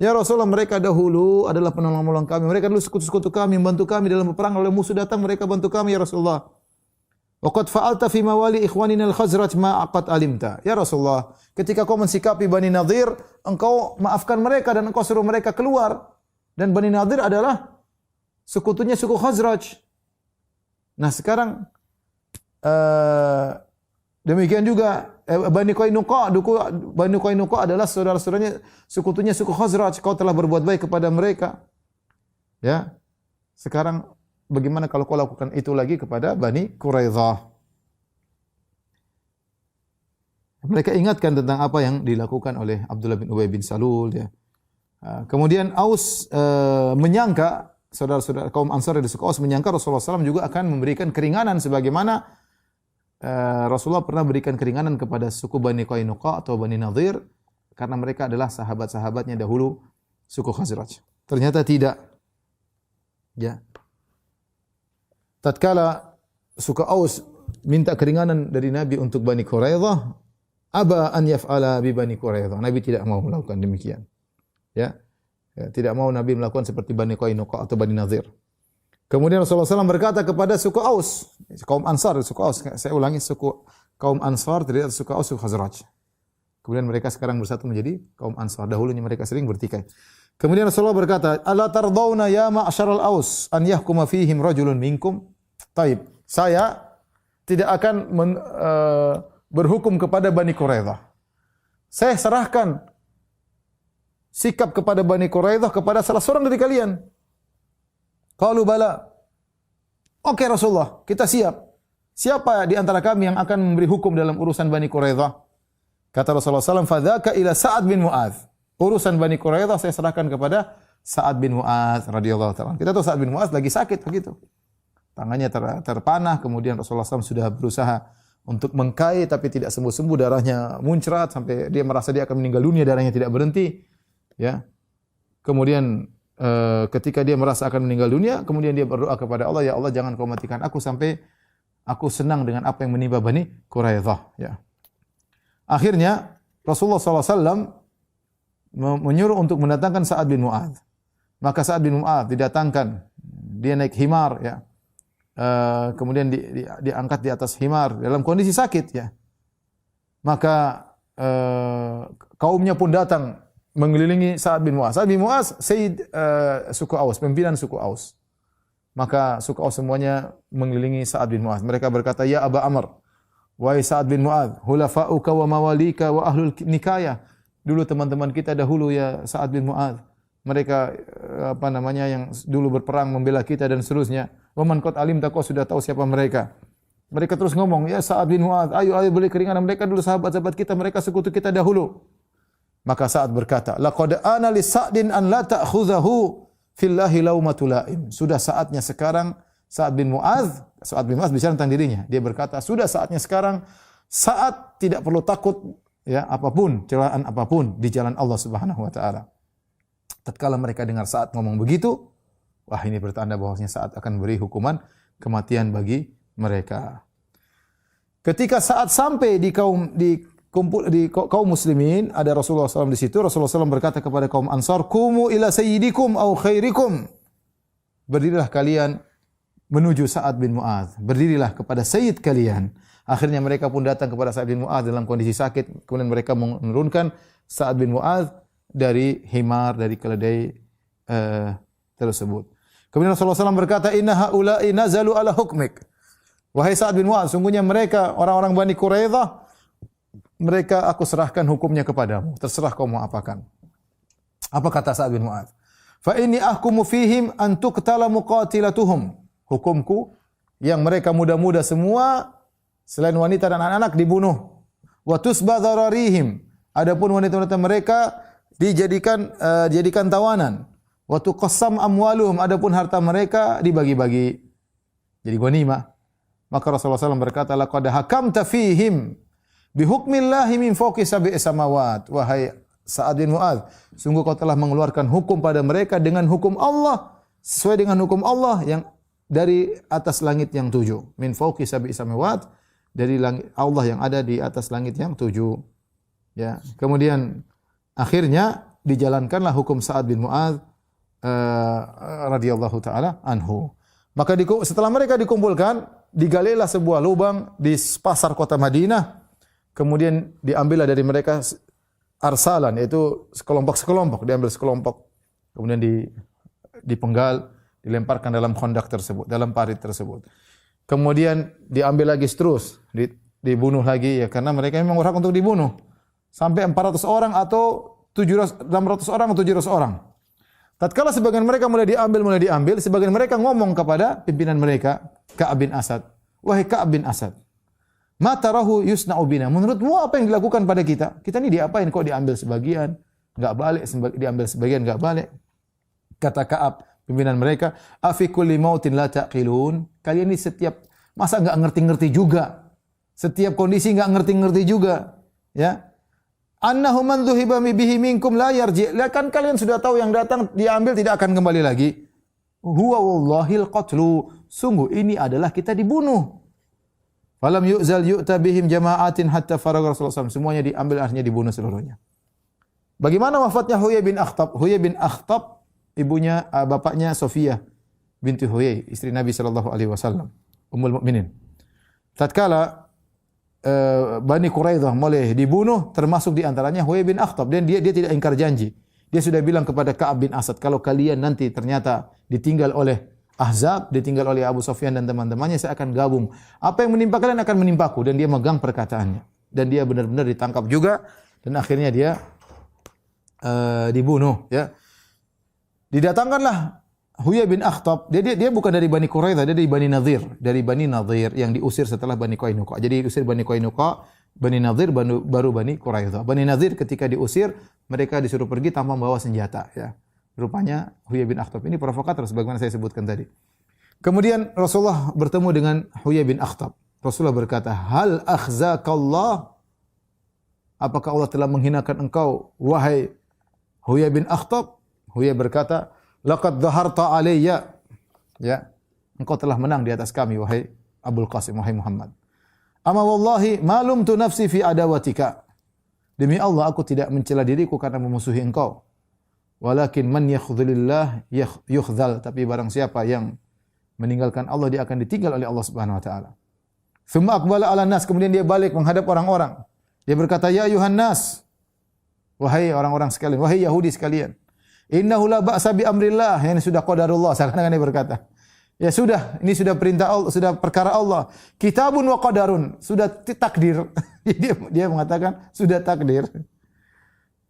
Ya Rasulullah, mereka dahulu adalah penolong-penolong kami, mereka dulu sekutu-sekutu kami, membantu kami dalam perang, oleh musuh datang mereka bantu kami ya Rasulullah. Wa qad fa'alta fi mawali ikhwanina al-Khazraj ma aqad alimta. Ya Rasulullah, ketika kau mensikapi Bani Nadir, engkau maafkan mereka dan engkau suruh mereka keluar. Dan Bani Nadir adalah sekutunya suku Khazraj. Nah, sekarang demikian juga Bani Qainuqa adalah saudara-saudaranya sekutunya suku Khazraj. Kau telah berbuat baik kepada mereka. Ya. Sekarang bagaimana kalau kau lakukan itu lagi kepada Bani Quraidah? Mereka ingatkan tentang apa yang dilakukan oleh Abdullah bin Ubay bin Salul. Ya. Kemudian Aus menyangka, saudara-saudara kaum Ansar dari suku Aus menyangka Rasulullah SAW juga akan memberikan keringanan sebagaimana Rasulullah pernah berikan keringanan kepada suku Bani Qainuqa atau Bani Nadir karena mereka adalah sahabat-sahabatnya dahulu suku Khazraj. Ternyata tidak. Ya. Tatkala suku Aus minta keringanan dari Nabi untuk Bani Quraidah, aba an yaf'ala bi Bani Quraidah. Nabi tidak mau melakukan demikian. Ya. Tidak mau Nabi melakukan seperti Bani Qainuqa atau Bani Nadir. Kemudian Rasulullah SAW berkata kepada suku Aus, kaum Ansar, suku Aus, saya ulangi, suku kaum Ansar dari suku Aus, suku Khazraj. Kemudian mereka sekarang bersatu menjadi kaum Ansar. Dahulunya mereka sering bertikai. Kemudian Rasulullah berkata, "Ala tardawna ya ma'syaral Aus an yahkuma fihim rajulun minkum?" Taib, saya tidak akan berhukum kepada Bani Quraidah. Saya serahkan sikap kepada Bani Quraidah kepada salah seorang dari kalian. Qalu bala. Oke Rasulullah, kita siap. Siapa di antara kami yang akan memberi hukum dalam urusan Bani Quraidah? Kata Rasulullah SAW, "Fadzaka ila Sa'ad bin Mu'adz." Urusan Bani Quraidah saya serahkan kepada Sa'ad bin Mu'adz radhiyallahu ta'ala. Kita tahu Sa'ad bin Mu'adz lagi sakit begitu. Tangannya terpanah, kemudian Rasulullah SAW sudah berusaha untuk mengkai tapi tidak sembuh-sembuh, darahnya muncrat sampai dia merasa dia akan meninggal dunia, darahnya tidak berhenti. Ya. Kemudian ketika dia merasa akan meninggal dunia, kemudian dia berdoa kepada Allah, "Ya Allah, jangan kau matikan aku sampai aku senang dengan apa yang menimpa Bani Quraidah." Ya. Akhirnya Rasulullah SAW menyuruh untuk mendatangkan Sa'ad bin Mu'adz. Maka Sa'ad bin Mu'adz didatangkan, dia naik himar, ya. Kemudian diangkat di atas himar dalam kondisi sakit, ya. Maka kaumnya pun datang mengelilingi Sa'ad bin Mu'adz. Sa'ad bin Mu'adz Sayyid suku Aus, pimpinan suku Aus. Maka suku Aus semuanya mengelilingi Sa'ad bin Mu'adz. Mereka berkata, "Ya Aba Amr, wahai Sa'ad bin Mu'adz, hulafa'uka wa mawalika wa ahlul nikayah." Dulu teman-teman kita dahulu ya Sa'ad bin Mu'adz. Mereka yang dulu berperang membela kita dan seterusnya. Wa man qad alimta, kau sudah tahu siapa mereka. Mereka terus ngomong, "Ya Sa'ad bin Mu'adz, ayo beri keringanan, mereka dulu sahabat-sahabat kita, mereka sekutu kita dahulu." Maka Sa'ad berkata, laqad ana li Sa'din an la ta'khudhahu fillahi laumatul laim. Sudah saatnya sekarang Sa'ad bin Mu'adz bicara tentang dirinya. Dia berkata, sudah saatnya sekarang Sa'ad tidak perlu takut ya apapun, celaan apapun di jalan Allah Subhanahu wa taala. Tatkala mereka dengar Sa'ad ngomong begitu, wah ini bertanda bahwasanya Sa'ad akan beri hukuman kematian bagi mereka. Ketika Sa'ad sampai di kaum muslimin, ada Rasulullah SAW di situ. Rasulullah SAW berkata kepada kaum Ansar, "Qumu ila sayyidikum au khairikum." Berdirilah kalian menuju Sa'ad bin Mu'adz. Berdirilah kepada sayyid kalian. Akhirnya mereka pun datang kepada Sa'ad bin Mu'adz dalam kondisi sakit. Kemudian mereka menurunkan Sa'ad bin Mu'adz dari himar, dari keledai tersebut. Kemudian Rasulullah SAW berkata, "Inna haula'i nazalu ala hukmik." Wahai Sa'ad bin Mu'adz, sungguhnya mereka orang-orang Bani Quraidah, mereka aku serahkan hukumnya kepadamu. Terserah kau mau apakan. Apa kata Sa'ad bin Mu'adz? Fa inni ahkumu fihim an tuqtala muqatilatuhum. Hukumku yang mereka muda-muda semua selain wanita dan anak-anak dibunuh. Wa tusba dhararihim. Adapun wanita-wanita mereka dijadikan tawanan. Wa tuqassam amwaluhum. Adapun harta mereka dibagi-bagi jadi ghanimah. Maka Rasulullah SAW berkata, laqad hakamta fihim bihukmillahi min fawqi sab'i samawat. Wahai Sa'ad bin Mu'adz, sungguh kau telah mengeluarkan hukum pada mereka dengan hukum Allah, sesuai dengan hukum Allah yang dari atas langit yang 7. Min fawqi sab'i samawat, dari langit Allah yang ada di atas langit yang 7. Ya, kemudian akhirnya dijalankanlah hukum Sa'ad bin Mu'adz radhiyallahu taala anhu. Maka setelah mereka dikumpulkan, digalilah sebuah lubang di pasar kota Madinah. Kemudian diambillah dari mereka arsalan, yaitu sekelompok-sekelompok, diambil sekelompok. Kemudian dipenggal, dilemparkan dalam khandak tersebut, dalam parit tersebut. Kemudian diambil lagi terus, dibunuh lagi ya, karena mereka memang berhak untuk dibunuh. Sampai 400 orang atau 600 orang atau 700 orang. Tatkala sebagian mereka mulai diambil, sebagian mereka ngomong kepada pimpinan mereka, Ka'ab bin Asad. Wahai Ka'ab bin Asad, ma tarahu yusna'u bina? Menurutmu apa yang dilakukan pada kita? Kita ini diapain kok diambil sebagian, enggak balik, diambil sebagian enggak balik. Kata Ka'ab, pimpinan mereka, afi kulli mautin la taqilun? Kalian ini setiap masa enggak ngerti-ngerti juga? Setiap kondisi enggak ngerti-ngerti juga, ya? Annahu man dhuhiba bihi minkum la yarji'. Kan kalian sudah tahu yang datang diambil tidak akan kembali lagi. Huwa wallahil qatlu. Sungguh ini adalah kita dibunuh. Falam yu'zal yu'ta bihim jama'atin hatta faragha Rasulullah SAW. Semuanya diambil, akhirnya dibunuh seluruhnya. Bagaimana wafatnya Huyai bin Akhtab? Huyai bin Akhtab ibunya bapaknya Sofiyah binti Huyai, istri Nabi sallallahu alaihi wasallam, ummul mukminin. Tatkala Bani Quraidah mulai dibunuh, termasuk di antaranya Huyai bin Akhtab, dan dia tidak ingkar janji. Dia sudah bilang kepada Ka'ab bin Asad, kalau kalian nanti ternyata ditinggal oleh Ahzab, ditinggal oleh Abu Sufyan dan teman-temannya, saya akan gabung. Apa yang menimpa kalian akan menimpaku. Dan dia megang perkataannya. Dan dia benar-benar ditangkap juga, dan akhirnya dia dibunuh. Ya. Didatangkanlah Huyai bin Akhtab. Dia bukan dari Bani Quraidah, dia dari Bani Nadhir. Dari Bani Nadhir yang diusir setelah Bani Qainuqa. Jadi diusir Bani Qainuqa, Bani Nadhir, baru Bani Quraidah. Bani Nadhir ketika diusir, mereka disuruh pergi tanpa membawa senjata. Ya. Rupanya Huyai bin Akhtab ini provokator sebagaimana saya sebutkan tadi. Kemudian Rasulullah bertemu dengan Huyai bin Akhtab. Rasulullah berkata, "Hal akhzakallah?" Apakah Allah telah menghinakan engkau, wahai Huyai bin Akhtab? Huyai berkata, "Laqad dhaharta alayya." Ya, engkau telah menang di atas kami, wahai Abul Qasim, wahai Muhammad. "Ama wallahi ma lumtu nafsi fi adawatika." Demi Allah, aku tidak mencela diriku karena memusuhi engkau. Walakin man yakhdhulillah yukhdhal. Tapi barang siapa yang meninggalkan Allah, dia akan ditinggal oleh Allah Subhanahu wa taala. Tsumma aqbala 'ala nas, kemudian dia balik menghadap orang-orang. Dia berkata, "Ya ayuhan nas." Wahai orang-orang sekalian, wahai Yahudi sekalian. "Innahu la ba'sa bi amrillah." Ini sudah qadarullah, seakan-akan dia berkata. Ya sudah, ini sudah perintah Allah, sudah perkara Allah. Kitabun wa qadarun, sudah takdir. Dia mengatakan sudah takdir.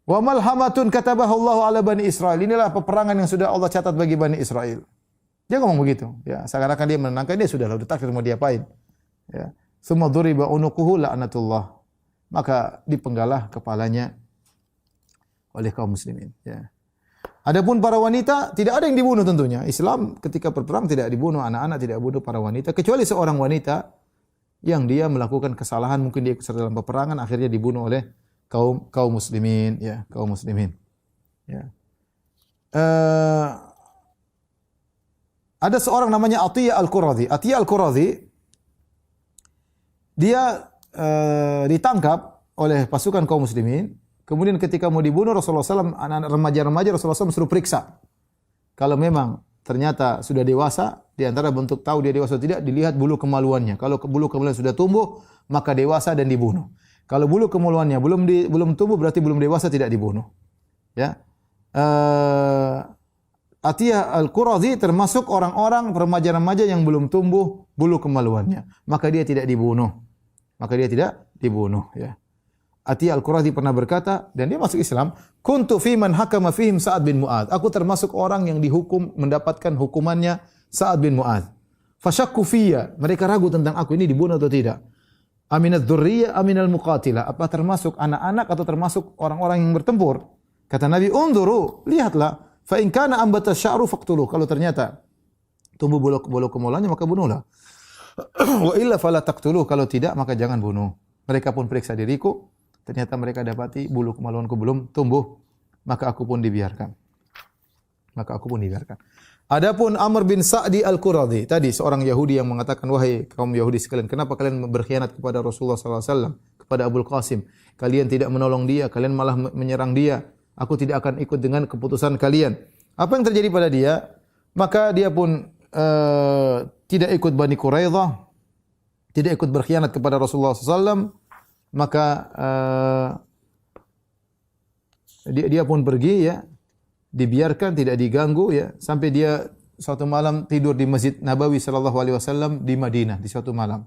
Wa malhamatun katabahu Allah ala Bani Israel. Inilah peperangan yang sudah Allah catat bagi Bani Israel. Dia ngomong begitu. Ya, seakan-akan dia menenangkan, dia sudah takdir, mau diapain. Ya. Tsumma duriba unuquhu la'natullah. Maka dipenggalah kepalanya oleh kaum muslimin, ya. Adapun para wanita tidak ada yang dibunuh tentunya. Islam ketika berperang tidak dibunuh anak-anak, tidak bunuh para wanita kecuali seorang wanita yang dia melakukan kesalahan, mungkin dia ikut serta dalam peperangan, akhirnya dibunuh oleh kaum muslimin, ya, kaum muslimin. Ya. Ada seorang namanya Atiyah Al-Quradhi. Atiyah Al-Quradhi dia ditangkap oleh pasukan kaum muslimin. Kemudian ketika mau dibunuh Rasulullah SAW, anak-anak remaja-remaja Rasulullah SAW suruh periksa. Kalau memang ternyata sudah dewasa, di antara bentuk tahu dia dewasa atau tidak, dilihat bulu kemaluannya. Kalau bulu kemaluan sudah tumbuh, maka dewasa dan dibunuh. Kalau bulu kemaluannya belum tumbuh, berarti belum dewasa, tidak dibunuh. Ya. Atiyah Al-Quradhi termasuk orang-orang remaja-remaja yang belum tumbuh bulu kemaluannya. Maka dia tidak dibunuh. Ya. Atiyah Al-Quradhi pernah berkata, dan dia masuk Islam, kuntu fi man hakama fihim Sa'ad bin Mu'adz. Aku termasuk orang yang dihukum, mendapatkan hukumannya Sa'ad bin Mu'adz. Fasyakku fiyya, mereka ragu tentang aku ini dibunuh atau tidak. Aminadz dzurriyyah aminal muqatilah, apa termasuk anak-anak atau termasuk orang-orang yang bertempur? Kata Nabi, unzuru, lihatlah, fa in kana ambata sya'ru faqtuluh. Kalau ternyata tumbuh bulu kemaluannya maka bunuhlah. Wa illa fala taqtuluh, kalau tidak maka jangan bunuh. Mereka pun periksa diriku, ternyata mereka dapati bulu kemaluanku belum tumbuh, maka aku pun dibiarkan. Adapun Amr bin Sa'di Al-Quradhi, tadi seorang Yahudi yang mengatakan, wahai kaum Yahudi sekalian, kenapa kalian berkhianat kepada Rasulullah SAW, kepada Abul Qasim? Kalian tidak menolong dia, kalian malah menyerang dia. Aku tidak akan ikut dengan keputusan kalian. Apa yang terjadi pada dia? Maka dia pun tidak ikut Bani Quraidah, tidak ikut berkhianat kepada Rasulullah SAW. Maka dia pun pergi, ya, dibiarkan, tidak diganggu, ya, sampai dia suatu malam tidur di Masjid Nabawi sallallahu alaihi wasallam di Madinah di suatu malam.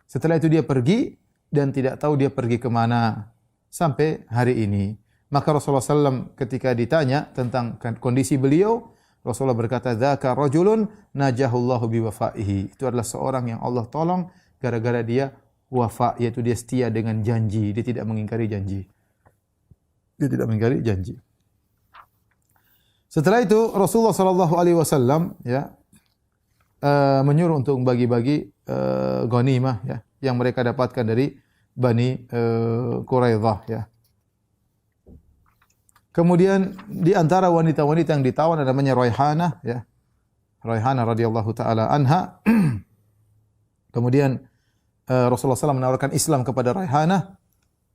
Setelah itu dia pergi dan tidak tahu dia pergi ke mana sampai hari ini. Maka Rasulullah SAW ketika ditanya tentang kondisi beliau, Rasulullah berkata, "Dzaka rajulun najahullahu biwafaihi." Itu adalah seorang yang Allah tolong gara-gara dia wafa, yaitu dia setia dengan janji, dia tidak mengingkari janji. Setelah itu Rasulullah sallallahu alaihi wasallam, ya, menyuruh untuk bagi-bagi ghanimah, ya, yang mereka dapatkan dari Bani Quraidah, ya. Kemudian di antara wanita-wanita yang ditawan ada namanya Raihanah, ya. Raihanah radhiyallahu taala anha. Kemudian Rasulullah SAW menawarkan Islam kepada Raihanah,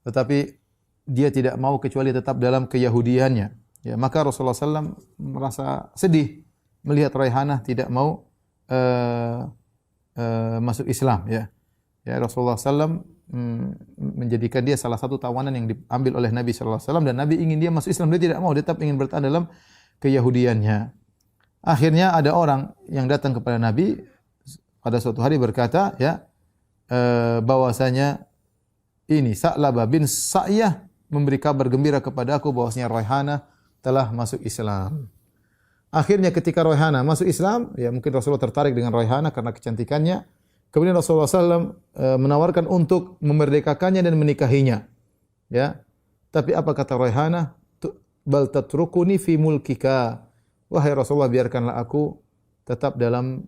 tetapi dia tidak mau kecuali tetap dalam keyahudiannya. Ya, maka Rasulullah SAW merasa sedih melihat Raihanah tidak mau masuk Islam. Ya, ya, Rasulullah SAW menjadikan dia salah satu tawanan yang diambil oleh Nabi SAW, dan Nabi ingin dia masuk Islam, dia tidak mau, dia tetap ingin bertahan dalam keyahudiannya. Akhirnya ada orang yang datang kepada Nabi pada suatu hari berkata, ya, bahwasanya ini Sa'labah bin Sa'yah memberi kabar gembira kepadaku bahwasanya Raihanah telah masuk Islam. Akhirnya ketika Raihanah masuk Islam, ya, mungkin Rasulullah tertarik dengan Raihanah karena kecantikannya. Kemudian Rasulullah SAW menawarkan untuk memerdekakannya dan menikahinya. Ya, tapi apa kata Raihanah? Bal tatrukuni fi mulkika. Wahai Rasulullah, biarkanlah aku tetap dalam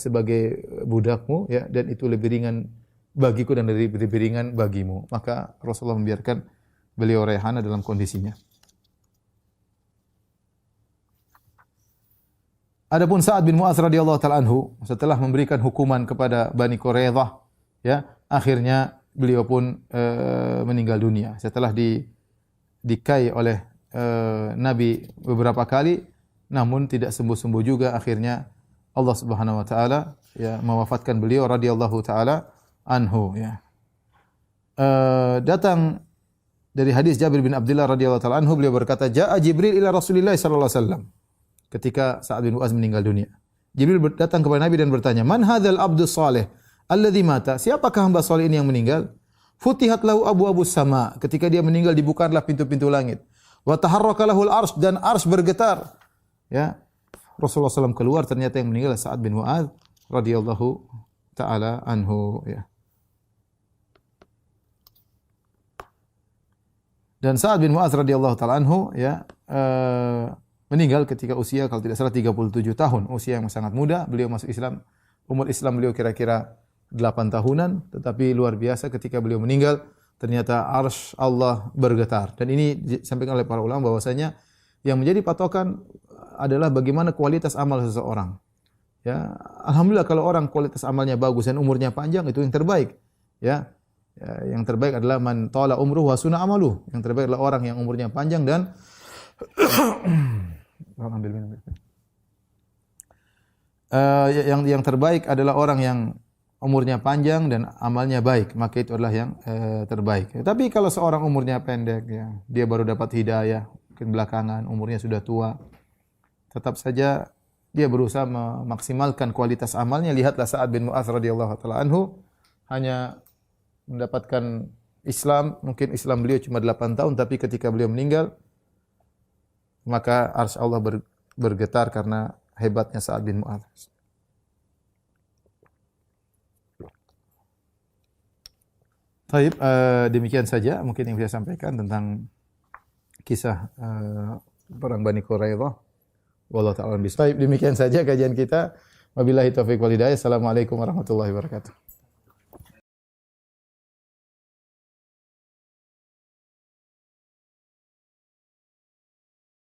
sebagai budakmu, ya, dan itu lebih ringan bagiku dan lebih ringan bagimu. Maka Rasulullah membiarkan beliau Raihanah dalam kondisinya. Adapun Sa'ad bin Mu'adz radhiyallahu ta'ala anhu, setelah memberikan hukuman kepada Bani Quraidah, ya, akhirnya beliau pun meninggal dunia. Setelah dikai oleh Nabi beberapa kali, namun tidak sembuh-sembuh juga, akhirnya Allah Subhanahu wa taala, ya, mewafatkan beliau radhiyallahu taala anhu, ya. Datang dari hadis Jabir bin Abdullah radhiyallahu taala anhu, beliau berkata, "Ja'a Jibril ila Rasulillah sallallahu alaihi wasallam." Ketika Sa'ad bin Mu'adz meninggal dunia, Jibril datang kepada Nabi dan bertanya, "Man hadzal abdus salih alladzi mata?" Siapakah hamba saleh ini yang meninggal? Futihat lahu abwabus sama. Ketika dia meninggal dibukalah pintu-pintu langit. Wa taharraka lahul arsy, dan arsy bergetar. Ya. Rasulullah SAW keluar, ternyata yang meninggal Sa'ad bin Mu'adz radhiyallahu taala anhu, ya. Dan Sa'ad bin Mu'adz radhiyallahu taala anhu ya meninggal ketika usia kalau tidak salah 37 tahun, usia yang sangat muda. Beliau masuk Islam, umur Islam beliau kira-kira 8 tahunan, tetapi luar biasa ketika beliau meninggal ternyata arsy Allah bergetar. Dan ini disampaikan oleh para ulama bahwasanya yang menjadi patokan adalah bagaimana kualitas amal seseorang. Ya, alhamdulillah kalau orang kualitas amalnya bagus dan umurnya panjang itu yang terbaik. Ya. Yang terbaik adalah man tala umruhu wa suna amaluh. Yang terbaik adalah orang yang umurnya panjang dan yang terbaik adalah orang yang umurnya panjang dan amalnya baik, maka itu adalah yang terbaik. Tapi kalau seorang umurnya pendek, ya, dia baru dapat hidayah, mungkin belakangan umurnya sudah tua, tetap saja dia berusaha memaksimalkan kualitas amalnya. Lihatlah Sa'ad bin Mu'adz radhiyallahu taala anhu hanya mendapatkan Islam, mungkin Islam beliau cuma 8 tahun, tapi ketika beliau meninggal maka arsy Allah bergetar karena hebatnya Sa'ad bin Mu'adz. Baik, demikian saja mungkin yang saya sampaikan tentang kisah perang Bani Quraidah. Wallahu ta'ala bisawab. Demikian saja kajian kita. Wabillahi taufiq wal hidayah. Assalamualaikum warahmatullahi wabarakatuh.